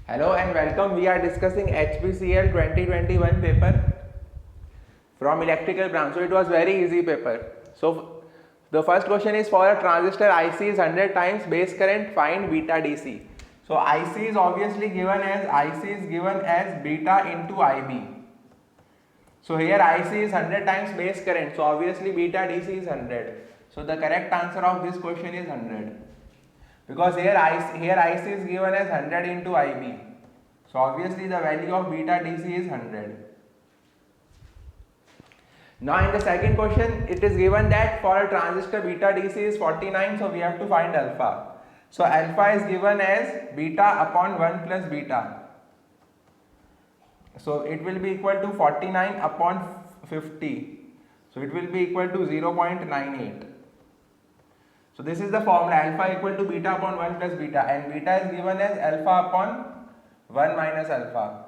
Hello and welcome. We are discussing HPCL 2021 paper from electrical branch. So it was very easy paper. So the first question is, for a transistor IC is 100 times base current, find beta DC. So IC is obviously given as beta into IB. So here IC is 100 times base current. So obviously beta DC is 100. So the correct answer of this question is 100. Because here IC is given as 100 into IB. So obviously the value of beta DC is 100. Now in the second question, it is given that for a transistor beta DC is 49, so we have to find alpha. So alpha is given as beta upon 1 plus beta. So it will be equal to 49 upon 50. So it will be equal to 0.98. So this is the formula, alpha equal to beta upon 1 plus beta, and beta is given as alpha upon 1 minus alpha.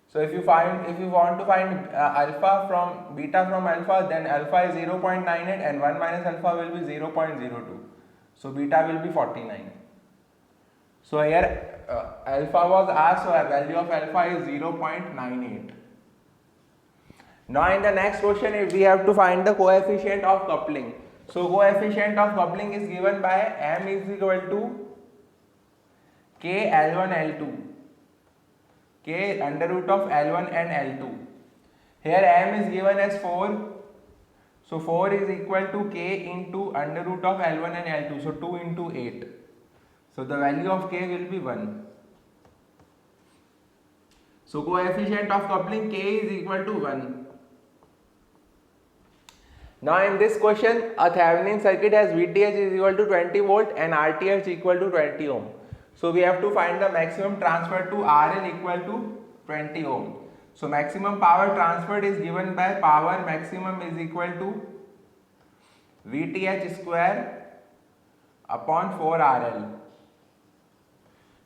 So if you want to find alpha from beta from alpha, then alpha is 0.98 and 1 minus alpha will be 0.02. So beta will be 49. So here alpha was asked, so a value of alpha is 0.98. Now in the next question, we have to find the coefficient of coupling. So coefficient of coupling is given by M is equal to K L1 L2, K under root of L1 and L2. Here M is given as 4. So 4 is equal to K into under root of L1 and L2. So 2 into 8. So the value of K will be 1. So coefficient of coupling K is equal to 1. Now in this question, a Thevenin circuit has VTH is equal to 20 volt and RTH equal to 20 ohm. So we have to find the maximum transfer to RL equal to 20 ohm. So maximum power transferred is given by power maximum is equal to VTH square upon 4 RL.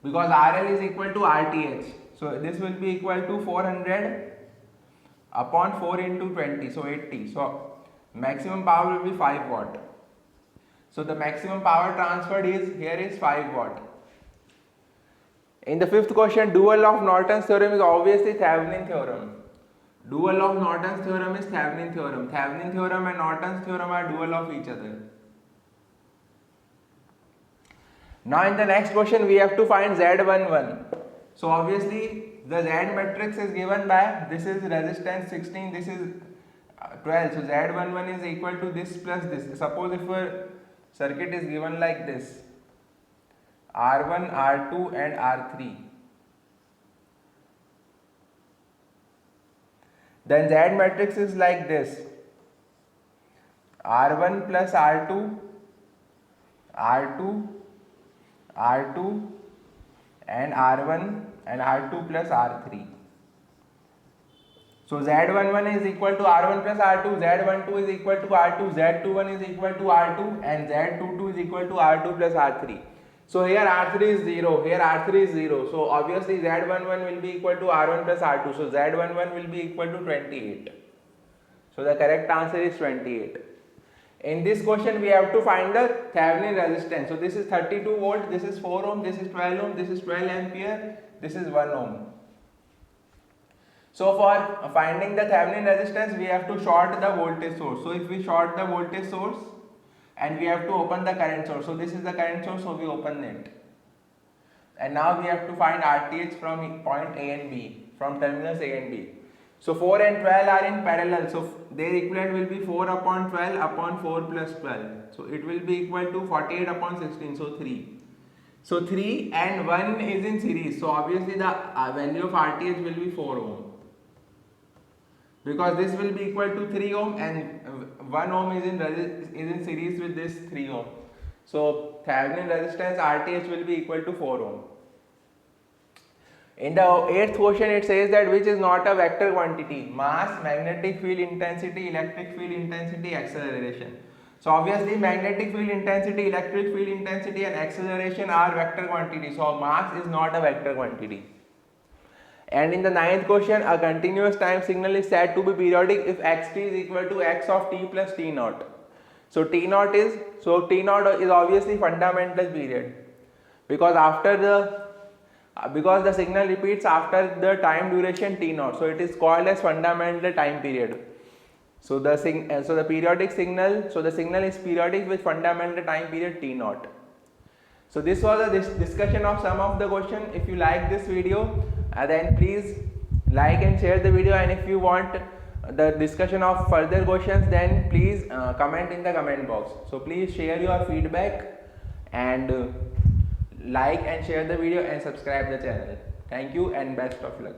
Because RL is equal to RTH. So this will be equal to 400 upon 4 into 20. So 80. So maximum power will be 5 watt. So the maximum power transferred is 5 watt. In the fifth question, dual of Norton's theorem is obviously Thevenin theorem. Dual of Norton's theorem is Thevenin theorem. Thevenin theorem and Norton's theorem are dual of each other. Now in the next question, we have to find Z11. So obviously the Z matrix is given by, this is resistance 16, this is 12. So Z11 is equal to this plus this. Suppose if a circuit is given like this, R1, R2 and R3, then Z matrix is like this: R1 plus R2, R2, R2 and R1 and R2 plus R3. So Z11 is equal to R1 plus R2, Z12 is equal to R2, Z21 is equal to R2 and Z22 is equal to R2 plus R3. So here R3 is 0, here R3 is 0. So obviously Z11 will be equal to R1 plus R2. So Z11 will be equal to 28. So the correct answer is 28. In this question, we have to find the Thevenin resistance. So this is 32 volt, this is 4 ohm, this is 12 ohm, this is 12 ampere, this is 1 ohm. So for finding the Thevenin resistance, we have to short the voltage source. So if we short the voltage source and we have to open the current source. So this is the current source, so we open it. And now we have to find RTH from point A and B, from terminals A and B. So 4 and 12 are in parallel. So their equivalent will be 4 upon 12 upon 4 plus 12. So it will be equal to 48 upon 16, so 3. So 3 and 1 is in series. So obviously the value of RTH will be 4 ohm. Because this will be equal to 3 ohm and 1 ohm is in series with this 3 ohm. So Thevenin resistance RTH will be equal to 4 ohm. In the 8th question, it says that which is not a vector quantity: mass, magnetic field intensity, electric field intensity, acceleration. So obviously magnetic field intensity, electric field intensity and acceleration are vector quantities. So mass is not a vector quantity. And in the 9th question, a continuous time signal is said to be periodic if xt is equal to x of t plus t naught. So T naught is obviously fundamental period, because because the signal repeats after the time duration t naught, so it is called as fundamental time period. So the periodic signal, so the signal is periodic with fundamental time period t naught. So this was a discussion of some of the question. If you like this video, then please like and share the video, and if you want the discussion of further questions, then please comment in the comment box. So please share your feedback and like and share the video and subscribe the channel. Thank you and best of luck.